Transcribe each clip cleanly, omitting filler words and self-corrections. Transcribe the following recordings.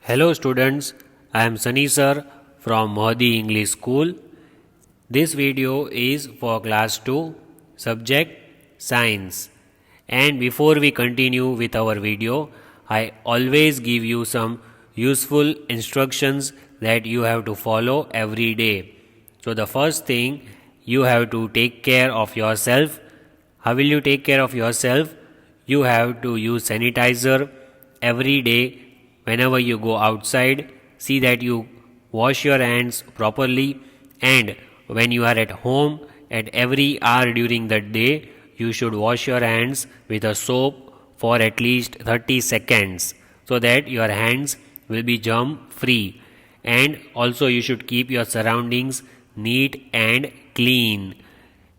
Hello students, I am Sunny sir from Mohdi English School. This video is for class 2, subject science. And before we continue with our video, I always give you some useful instructions that you have to follow every day. So the first thing, you have to take care of yourself. How will you take care of yourself? You have to use sanitizer every day. Whenever you go outside, see that you wash your hands properly, and when you are at home, at every hour during the day, you should wash your hands with a soap for at least 30 seconds so that your hands will be germ free. And also, you should keep your surroundings neat and clean.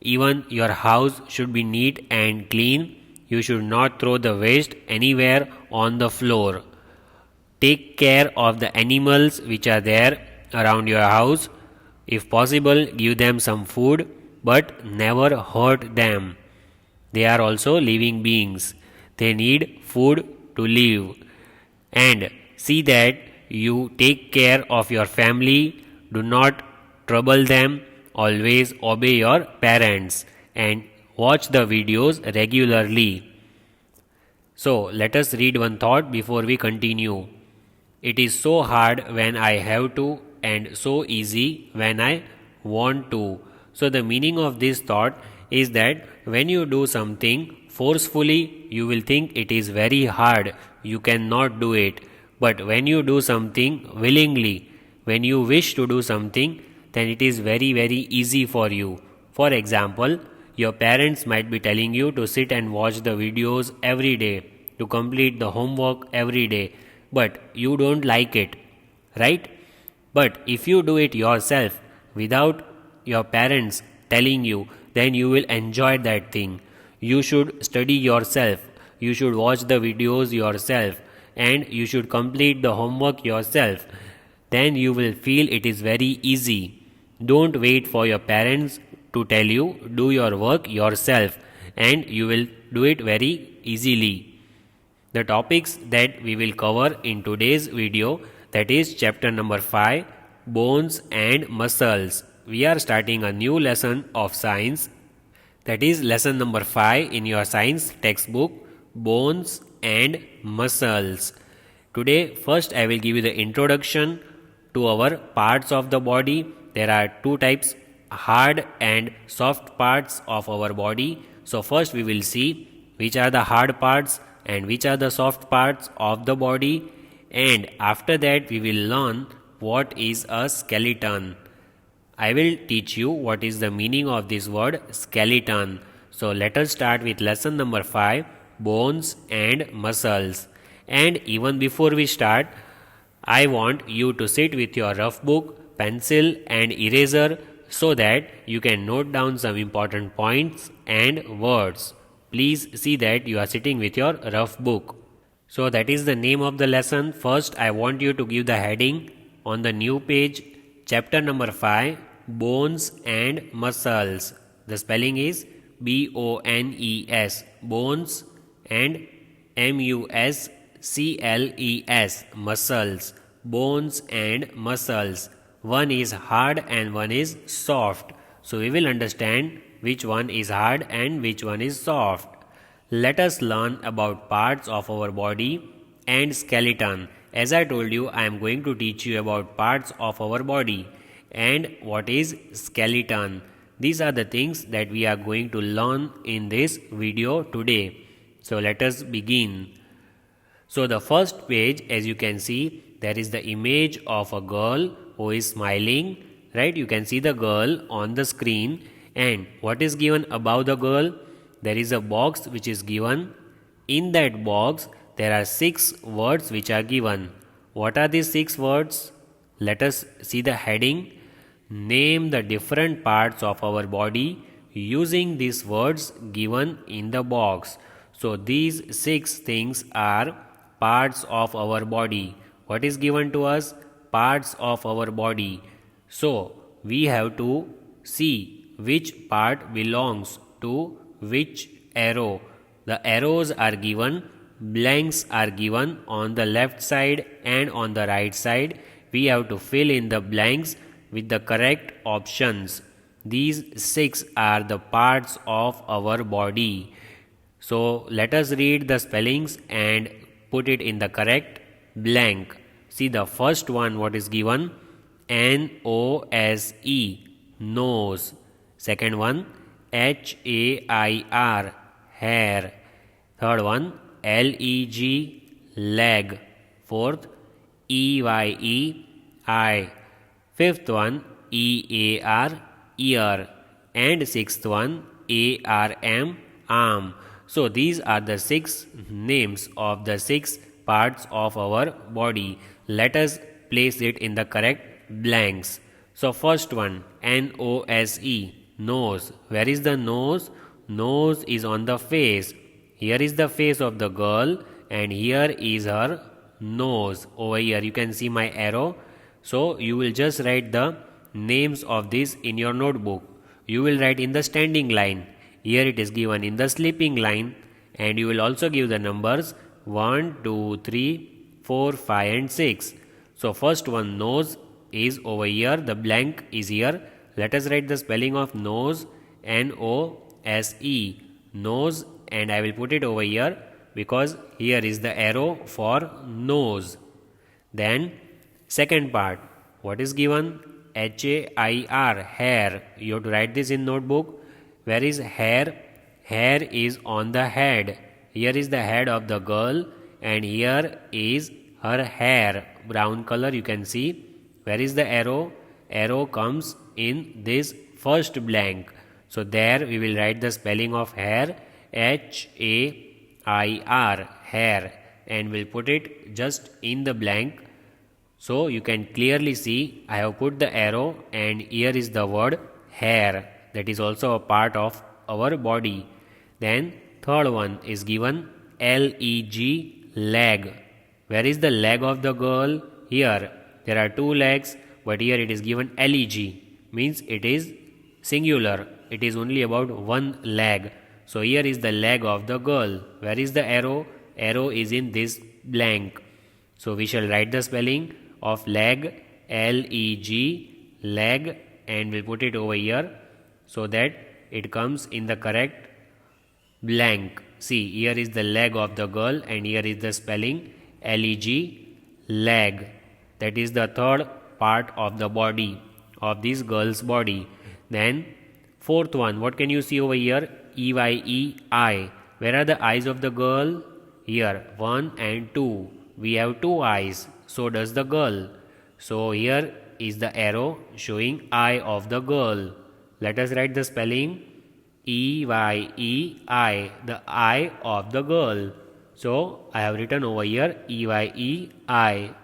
Even your house should be neat and clean. You should not throw the waste anywhere on the floor. Take care of the animals which are there around your house. If possible, give them some food, but never hurt them. They are also living beings. They need food to live. And see that you take care of your family. Do not trouble them. Always obey your parents and watch the videos regularly. So, let us read one thought before we continue. It is so hard when I have to, and so easy when I want to. So, the meaning of this thought is that when you do something forcefully, you will think it is very hard, you cannot do it. But when you do something willingly, when you wish to do something, then it is very, very easy for you. For example, your parents might be telling you to sit and watch the videos every day, to complete the homework every day, but you don't like it, right? But if you do it yourself without your parents telling you, then you will enjoy that thing. You should study yourself, you should watch the videos yourself, and you should complete the homework yourself. Then you will feel it is very easy. Don't wait for your parents to tell you, do your work yourself, and you will do it very easily. The topics that we will cover in today's video, that is chapter number 5, bones and muscles. We are starting a new lesson of science, that is lesson number 5 in your science textbook, bones and muscles. Today first I will give you the introduction to our parts of the body. There are two types, hard and soft parts of our body. So first we will see which are the hard parts and which are the soft parts of the body, and after that we will learn what is a skeleton. I will teach you what is the meaning of this word skeleton. So let us start with lesson number 5, bones and muscles. And even before we start, I want you to sit with your rough book, pencil and eraser so that you can note down some important points and words. Please see that you are sitting with your rough book. So that is the name of the lesson. First, I want you to give the heading on the new page, chapter number 5, bones and muscles. The spelling is BONES, bones, and MUSCLES, muscles, bones and muscles. One is hard and one is soft. So we will understand which one is hard and which one is soft. Let us learn about parts of our body and skeleton. As I told you, I am going to teach you about parts of our body and what is skeleton. These are the things that we are going to learn in this video today. So let us begin. So the first page, as you can see, there is the image of a girl who is smiling, right? You can see the girl on the screen. And what is given above the girl? There is a box which is given. In that box, there are 6 words which are given. What are these 6 words? Let us see the heading. Name the different parts of our body using these words given in the box. So these 6 things are parts of our body. What is given to us? Parts of our body. So we have to see which part belongs to which arrow. The arrows are given blanks are given on the left side and on the right side. We have to fill in the blanks with the correct options. These 6 are the parts of our body. So let us read the spellings and put it in the correct blank. See the first one, what is given? Nose, nose. Second one, hair, hair. Third one, leg, leg. Fourth, eye. Fifth one, ear, ear. And sixth one, arm, arm. So these are the 6 names of the 6 parts of our body. Let us place it in the correct blanks. So first one, nose, nose. Where is the nose? Nose is on the face. Here is the face of the girl and here is her nose. Over here you can see my arrow. So you will just write the names of this in your notebook. You will write in the standing line. Here it is given in the sleeping line, and you will also give the numbers 1, 2, 3, 4, 5 and 6. So first one, nose, is over here. The blank is here. Let us write the spelling of nose, N-O-S-E, nose, and I will put it over here because here is the arrow for nose. Then second part, what is given? H-A-I-R, hair. You have to write this in notebook. Where is hair? Hair is on the head. Here is the head of the girl and here is her hair. Brown color you can see. Where is the arrow? Arrow comes in this first blank. So there we will write the spelling of hair, H-A-I-R, hair, and we'll put it just in the blank. So you can clearly see I have put the arrow and here is the word hair. That is also a part of our body. Then third one is given L-E-G, leg. Where is the leg of the girl? Here there are 2 legs, but here it is given L-E-G, means it is singular. It is only about 1 leg. So here is the leg of the girl. Where is the arrow? Arrow is in this blank. So we shall write the spelling of leg, L-E-G, leg, and we'll put it over here so that it comes in the correct blank. See, here is the leg of the girl and here is the spelling L-E-G, leg. That is the third part of the body, of this girl's body. Then fourth one, what can you see over here? E-Y-E, eye. Where are the eyes of the girl? Here, 1 and 2. We have 2 eyes. So does the girl. So here is the arrow showing eye of the girl. Let us write the spelling E-Y-E-I, the eye of the girl. So I have written over here E-Y-E-I.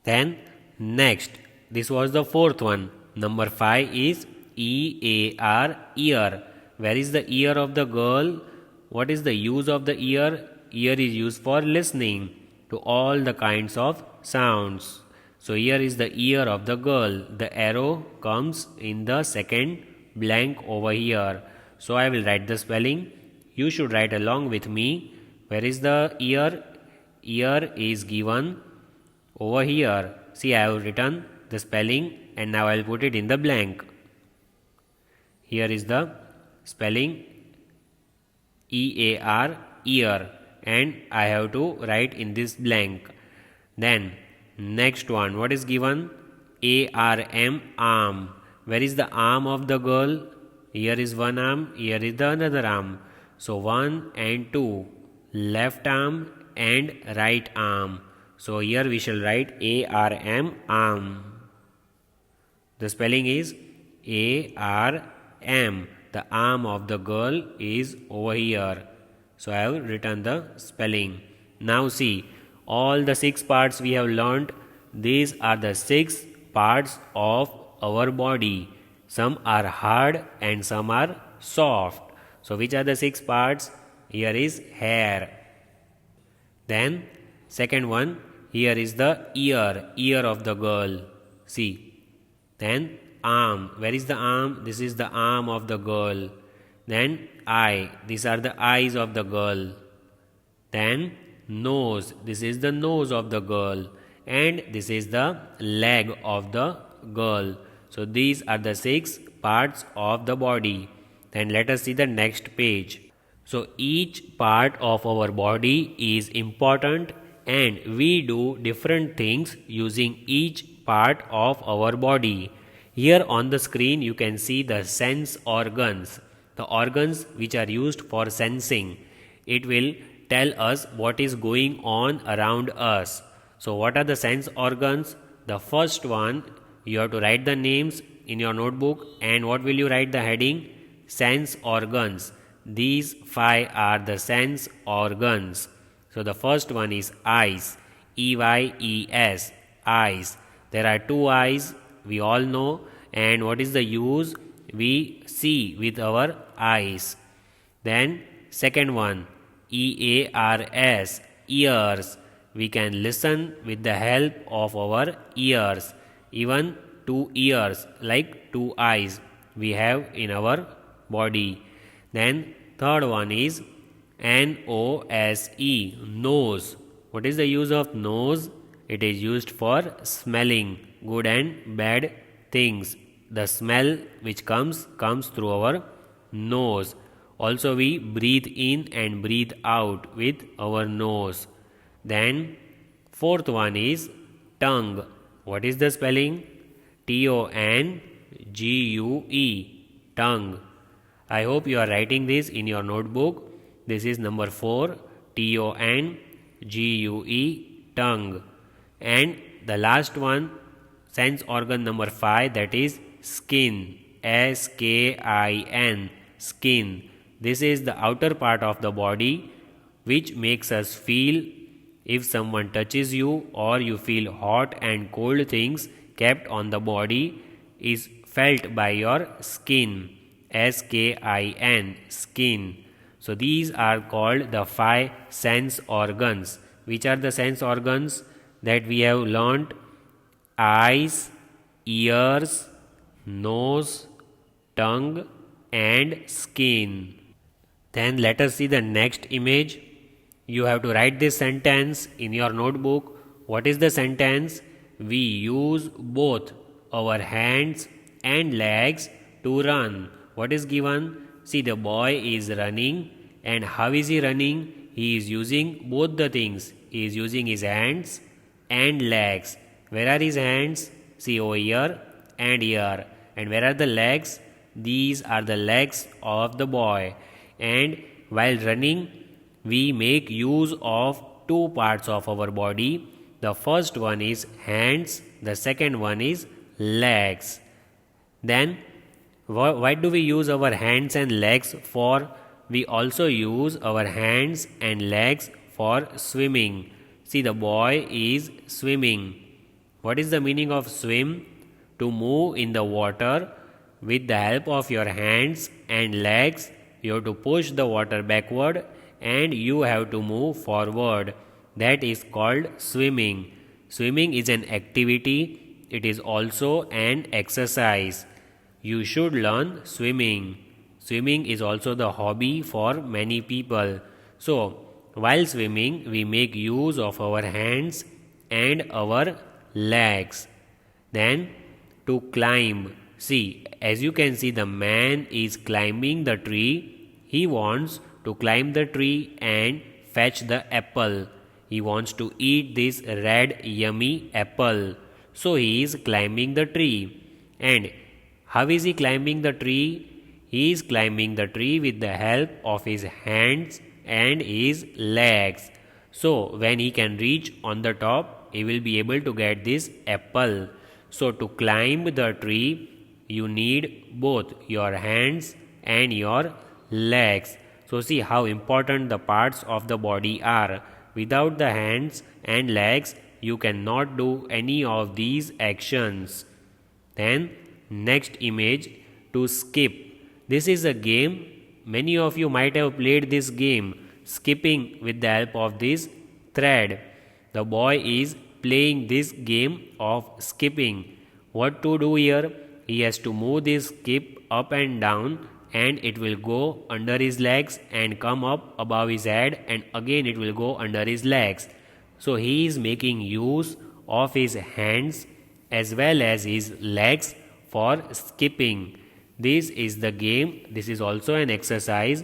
Then next, this was the fourth one. Number 5 is E-A-R, ear. Where is the ear of the girl? What is the use of the ear? Ear is used for listening to all the kinds of sounds. So here is the ear of the girl. The arrow comes in the second blank over here. So I will write the spelling. You should write along with me. Where is the ear? Ear is given over here. See, I have written the spelling and now I will put it in the blank. Here is the spelling E-A-R, ear, and I have to write in this blank. Then next one, what is given? A-R-M, arm. Where is the arm of the girl? Here is one arm, here is the another arm. So 1 and 2, left arm and right arm. So here we shall write A-R-M, arm. The spelling is A-R-M. The arm of the girl is over here. So I have written the spelling. Now see, all the 6 parts we have learnt. These are the 6 parts of our body. Some are hard and some are soft. So which are the 6 parts? Here is hair. Then second one, here is the ear of the girl. See. Then arm. Where is the arm? This is the arm of the girl. Then eye. These are the eyes of the girl. Then nose. This is the nose of the girl, and this is the leg of the girl. So these are the 6 parts of the body. Then let us see the next page. So each part of our body is important, and we do different things using each part of our body. Here on the screen you can see the sense organs, the organs which are used for sensing. It will tell us what is going on around us. So what are the sense organs? The first one, you have to write the names in your notebook, and what will you write the heading? Sense organs. These 5 are the sense organs. So the first one is eyes, EYES, eyes. There are 2 eyes, we all know, and what is the use? We see with our eyes. Then second one, EARS, ears. We can listen with the help of our ears. Even 2 ears, like 2 eyes, we have in our body. Then third one is NOSE, nose. What is the use of nose? It is used for smelling good and bad things. The smell which comes through our nose. Also we breathe in and breathe out with our nose. Then fourth one is tongue. What is the spelling? TONGUE, tongue. I hope you are writing this in your notebook. This is number 4, TONGUE, tongue. And the last one, sense organ number 5, that is skin, SKIN, skin. This is the outer part of the body which makes us feel if someone touches you, or you feel hot and cold things kept on the body is felt by your skin, SKIN, skin. So these are called the 5 sense organs. Which are the sense organs that we have learnt? Eyes, ears, nose, tongue and skin. Then let us see the next image. You have to write this sentence in your notebook. What is the sentence? We use both our hands and legs to run. What is given? See, the boy is running, and how is he running? He is using both the things. He is using his hands and legs. Where are his hands? See, over here and here. And where are the legs? These are the legs of the boy. And while running, we make use of 2 parts of our body. The first one is hands, the second one is legs. Then why do we use our hands and legs for? We also use our hands and legs for swimming. See, the boy is swimming. What is the meaning of swim? To move in the water with the help of your hands and legs. You have to push the water backward and you have to move forward. That is called swimming. Swimming is an activity. It is also an exercise. You should learn swimming. Swimming is also the hobby for many people. So, while swimming, we make use of our hands and our legs. Then, to climb. See, as you can see, the man is climbing the tree. He wants to climb the tree and fetch the apple. He wants to eat this red yummy apple. So he is climbing the tree. And how is he climbing the tree? He is climbing the tree with the help of his hands and his legs. So when he can reach on the top, he will be able to get this apple. So to climb the tree, you need both your hands and your legs. So see how important the parts of the body are. Without the hands and legs, you cannot do any of these actions. Then next image, to skip. This is a game. Many of you might have played this game, skipping with the help of this thread. The boy is playing this game of skipping. What to do here? He has to move this skip up and down and it will go under his legs and come up above his head, and again it will go under his legs. So he is making use of his hands as well as his legs for skipping. This is the game. This is also an exercise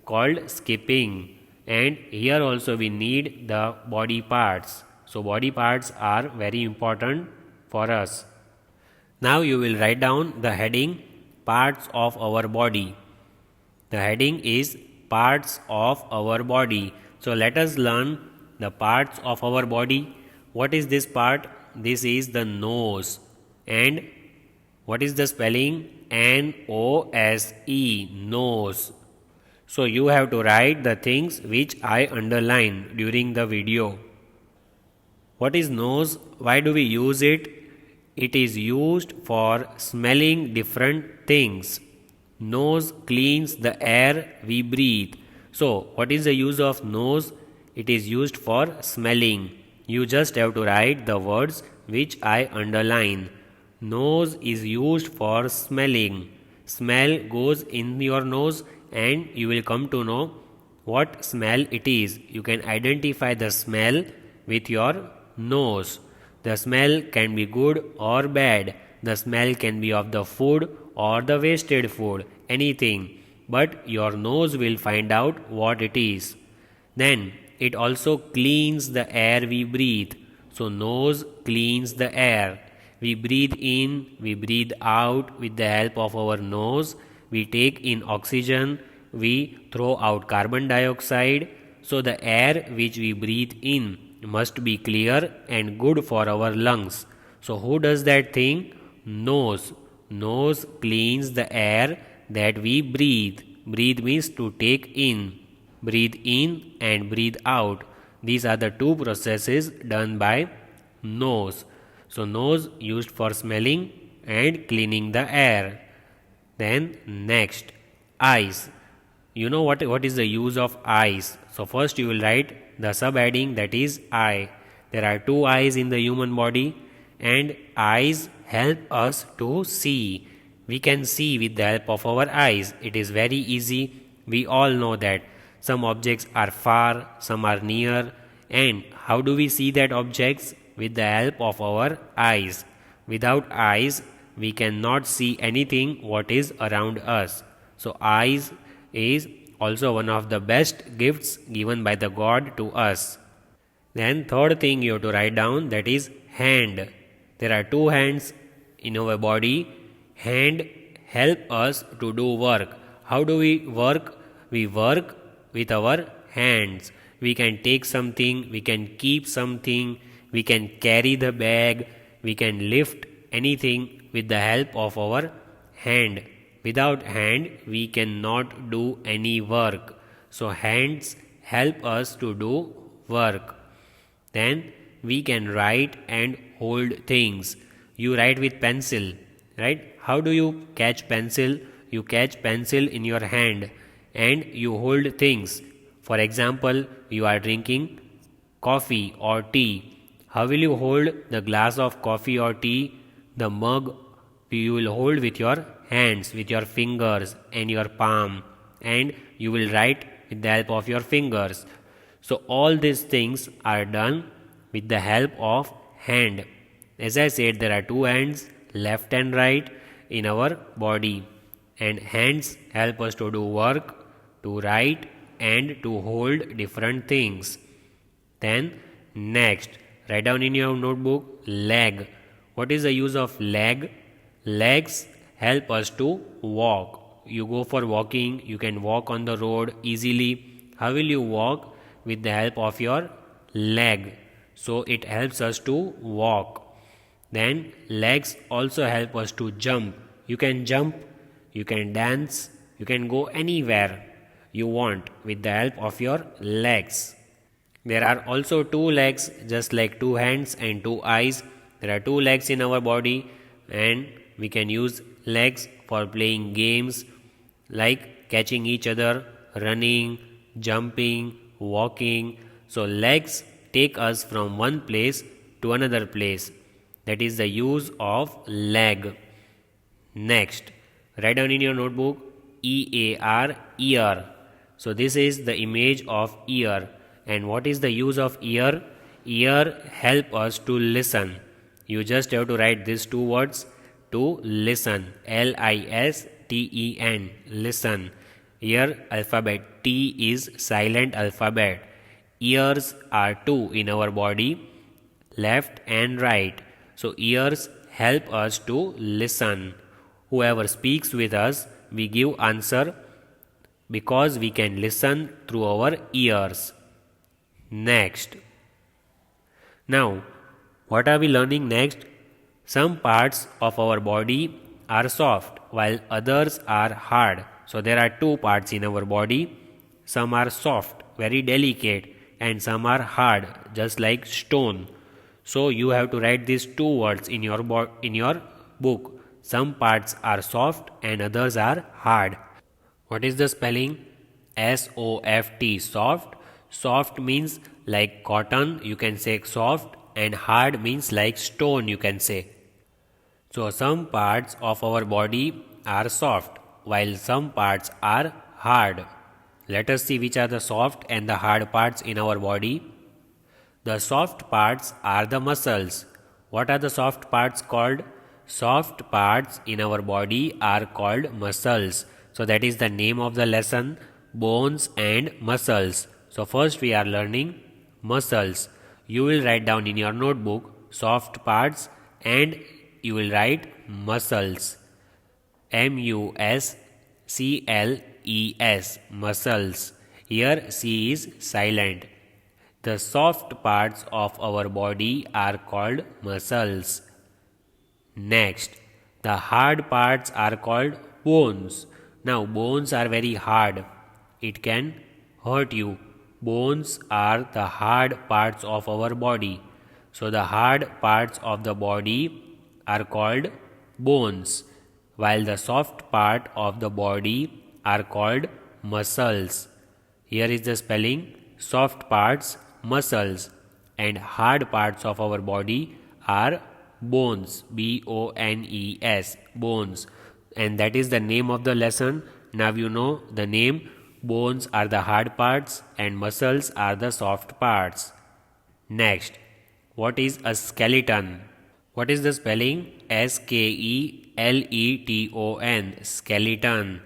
called skipping, and here also we need the body parts. So body parts are very important for us. Now you will write down the heading parts of our body. The heading is parts of our body. So let us learn the parts of our body. What is this part? This is the nose. And what is the spelling? N-O-S-E, nose. So you have to write the things which I underline during the video. What is nose? Why do we use it? It is used for smelling different things. Nose cleans the air we breathe. So what is the use of nose? It is used for smelling. You just have to write the words which I underline. Nose is used for smelling. Smell goes in your nose and you will come to know what smell it is. You can identify the smell with your nose. The smell can be good or bad. The smell can be of the food or the wasted food, anything. But your nose will find out what it is. Then it also cleans the air we breathe. So nose cleans the air. We breathe in, we breathe out with the help of our nose. We take in oxygen, we throw out carbon dioxide. So the air which we breathe in must be clear and good for our lungs. So who does that thing? Nose. Nose cleans the air that we breathe. Breathe means to take in. Breathe in and breathe out. These are the two processes done by nose. So nose used for smelling and cleaning the air. Then next, eyes. You know what is the use of eyes? So first you will write the subheading, that is eye. There are two eyes in the human body, and eyes help us to see. We can see with the help of our eyes. It is very easy. We all know that some objects are far, some are near. And how do we see that objects? With the help of our eyes. Without eyes, we cannot see anything what is around us. So eyes is also one of the best gifts given by the God to us. Then third thing you have to write down, that is hand. There are two hands in our body. Hand help us to do work. How do we work? We work with our hands. We can take something, we can keep something, we can carry the bag, we can lift anything with the help of our hand. Without hand, we cannot do any work. So hands help us to do work. Then we can write and hold things. You write with pencil, right? How do you catch pencil? You catch pencil in your hand and you hold things. For example, you are drinking coffee or tea. How will you hold the glass of coffee or tea? The mug you will hold with your hands, with your fingers and your palm, and you will write with the help of your fingers. So all these things are done with the help of hand. As I said, there are two hands, left and right, in our body, and hands help us to do work, to write and to hold different things. Then next, write down in your notebook, leg. What is the use of leg? Legs help us to walk. You go for walking, you can walk on the road easily. How will you walk? With the help of your leg. So it helps us to walk. Then legs also help us to jump. You can jump, you can dance, you can go anywhere you want with the help of your legs. There are also two legs, just like two hands and two eyes. There are two legs in our body, and we can use legs for playing games like catching each other, running, jumping, walking. So legs take us from one place to another place. That is the use of leg. Next, write down in your notebook, EAR, ear. So this is the image of ear. And what is the use of ear? Ear help us to listen. You just have to write these two words, to listen. LISTEN, listen. Here alphabet T is silent alphabet. Ears are two in our body, left and right. So ears help us to listen. Whoever speaks with us, we give answer because we can listen through our ears. Next. Now, what are we learning next? Some parts of our body are soft while others are hard. So there are two parts in our body. Some are soft, very delicate, and some are hard, just like stone. So you have to write these two words in your book. Some parts are soft and others are hard. What is the spelling? SOFT, soft. Soft means like cotton, you can say soft, and hard means like stone, you can say. So some parts of our body are soft while some parts are hard. Let us see which are the soft and the hard parts in our body. The soft parts are the muscles. What are the soft parts called? Soft parts in our body are called muscles. So that is the name of the lesson, bones and muscles. So first we are learning muscles. You will write down in your notebook soft parts and you will write muscles. MUSCLES, muscles. Here C is silent. The soft parts of our body are called muscles. Next, the hard parts are called bones. Now, bones are very hard. It can hurt you. Bones are the hard parts of our body. So, the hard parts of the body are called bones, while the soft part of the body are called muscles. Here is the spelling: soft parts, muscles, and hard parts of our body are bones, BONES, bones. And that is the name of the lesson. Now you know the name. Bones are the hard parts and muscles are the soft parts. Next, what is a skeleton? What is the spelling? SKELETON, skeleton.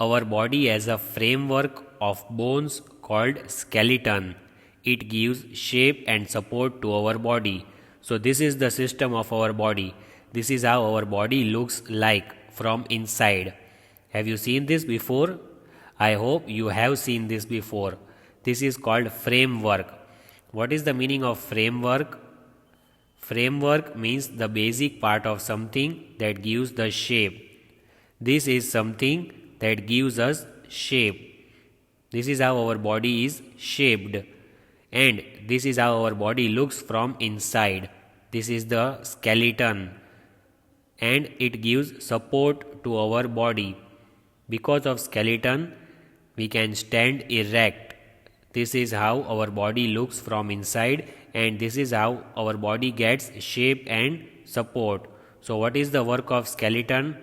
Our body has a framework of bones called skeleton. It gives shape and support to our body. So this is the system of our body. This is how our body looks like from inside. Have you seen this before? I hope you have seen this before. This is called framework. What is the meaning of framework? Framework means the basic part of something that gives the shape. This is something that gives us shape. This is how our body is shaped. And this is how our body looks from inside. This is the skeleton. And it gives support to our body. Because of skeleton, we can stand erect. This is how our body looks from inside, and this is how our body gets shape and support. So what is the work of skeleton?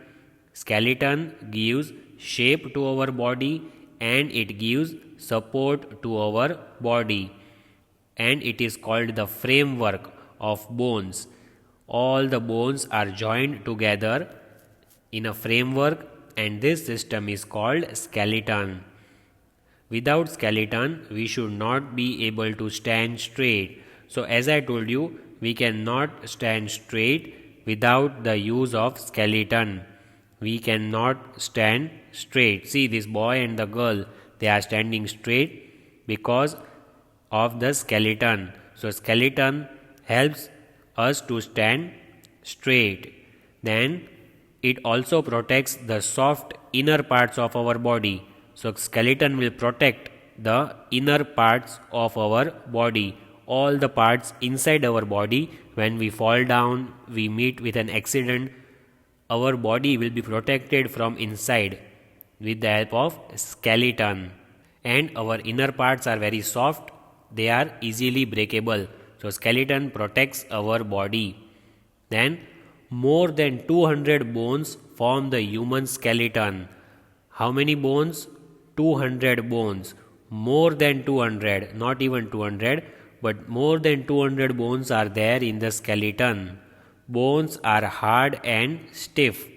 Skeleton gives shape to our body and it gives support to our body. And it is called the framework of bones. All the bones are joined together in a framework, and this system is called skeleton. Without skeleton, we should not be able to stand straight. So as I told you, we cannot stand straight without the use of skeleton. We cannot stand straight. See, this boy and the girl, they are standing straight because of the skeleton. So skeleton helps us to stand straight. Then it also protects the soft inner parts of our body. So skeleton will protect the inner parts of our body, all the parts inside our body. When we fall down, we meet with an accident, our body will be protected from inside with the help of skeleton. And our inner parts are very soft, they are easily breakable. So skeleton protects our body. Then more than 200 bones form the human skeleton. How many bones? 200 bones. More than 200, not even 200, but more than 200 bones are there in the skeleton. Bones are hard and stiff,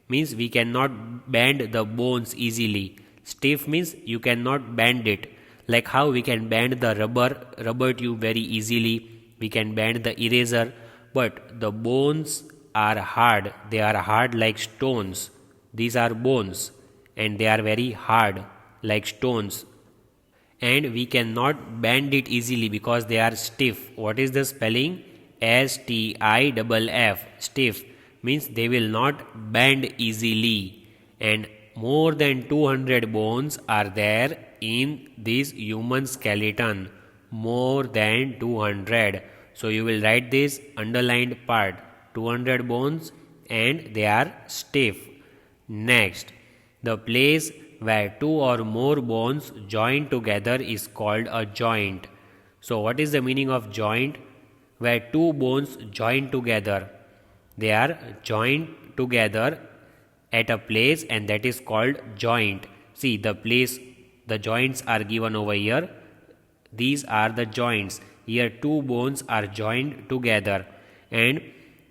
means we cannot bend the bones easily. Stiff means you cannot bend it. Like how we can bend the rubber tube very easily, we can bend the eraser, but the bones are hard. They are hard like stones. These are bones and they are very hard like stones, and we cannot bend it easily because they are stiff. What is the spelling? Stiff. Stiff means they will not bend easily, and more than 200 bones are there in this human skeleton. More than 200. So you will write this underlined part, 200 bones, and they are stiff. Next, the place where two or more bones join together is called a joint. So what is the meaning of joint? Where two bones join together. They are joined together at a place, and that is called joint. See the place, the joints are given over here. These are the joints. Here two bones are joined together, and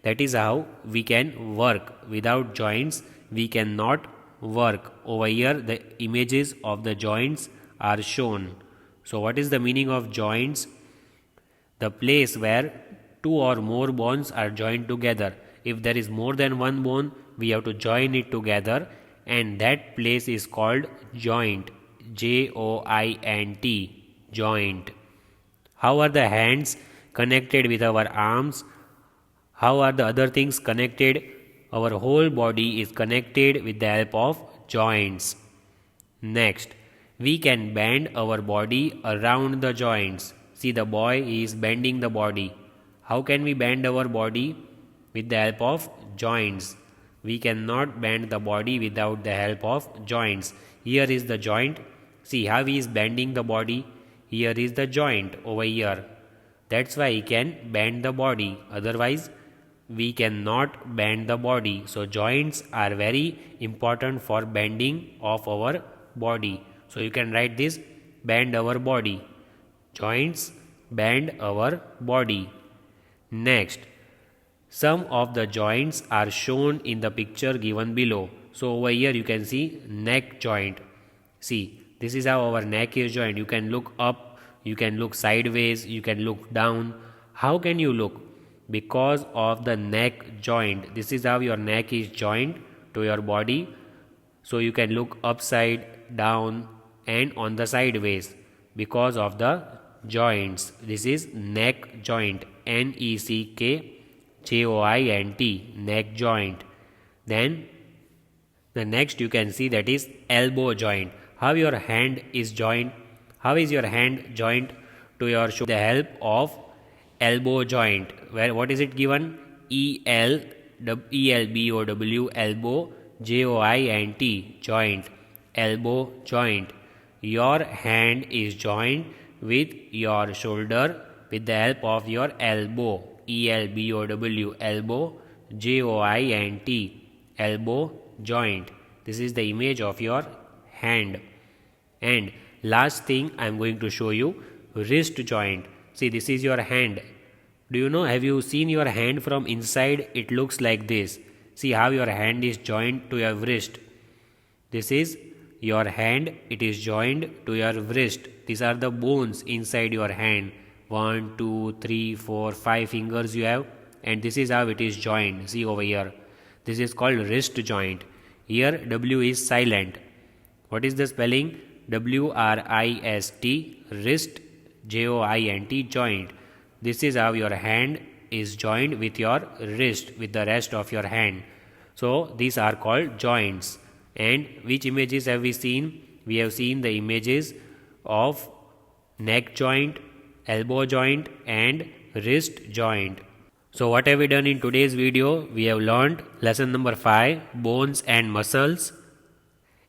that is how we can work. Without joints we cannot work. Over here the images of the joints are shown. So what is the meaning of joints? The place where two or more bones are joined together. If there is more than one bone, we have to join it together, and that place is called joint. Joint. Joint. How are the hands connected with our arms? How are the other things connected? Our whole body is connected with the help of joints. Next, we can bend our body around the joints. See, the boy is bending the body. How can we bend our body? With the help of joints. We cannot bend the body without the help of joints. Here is the joint. See how he is bending the body. Here is the joint over here. That's why he can bend the body. Otherwise, we cannot bend the body. So joints are very important for bending of our body. So you can write this: bend our body. Joints bend our body. Next, some of the joints are shown in the picture given below. So over here you can see neck joint. See, this is how our neck is joined. You can look up, you can look sideways, you can look down. How can you look? Because of the neck joint. This is how your neck is joined to your body. So you can look upside down and on the sideways because of the joints. This is neck joint. NECK neck joint. Then the next you can see, that is elbow joint. How your hand is joined? How is your hand joined to your shoulder? The help of elbow joint. Where what is it given? ELBOW elbow, JOINT joint. Elbow joint. Your hand is joined with your shoulder with the help of your elbow. ELBOW elbow, JOINT elbow joint. This is the image of your hand. And last thing I am going to show you, wrist joint. See, this is your hand. Do you know, have you seen your hand from inside? It looks like this. See how your hand is joined to your wrist. This is your hand, it is joined to your wrist. These are the bones inside your hand. 1, 2, 3, 4, 5 fingers you have, and this is how it is joined. See over here. This is called wrist joint. Here W is silent. What is the spelling? WRIST, wrist, JOINT joint. This is how your hand is joined with your wrist, with the rest of your hand. So these are called joints. And which images have we seen? We have seen the images of neck joint, elbow joint and wrist joint. So what have we done in today's video? We have learned lesson number 5, bones and muscles.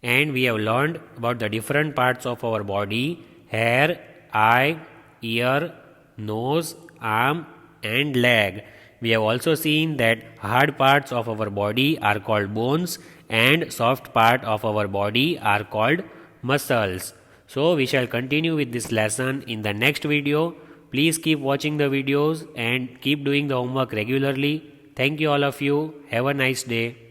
And we have learned about the different parts of our body: hair, eye, ear, nose, arm and leg. we have also seen that hard parts of our body are called bones and soft part of our body are called muscles. So we shall continue with this lesson in the next video. Please keep watching the videos and keep doing the homework regularly. Thank you all of you. Have a nice day.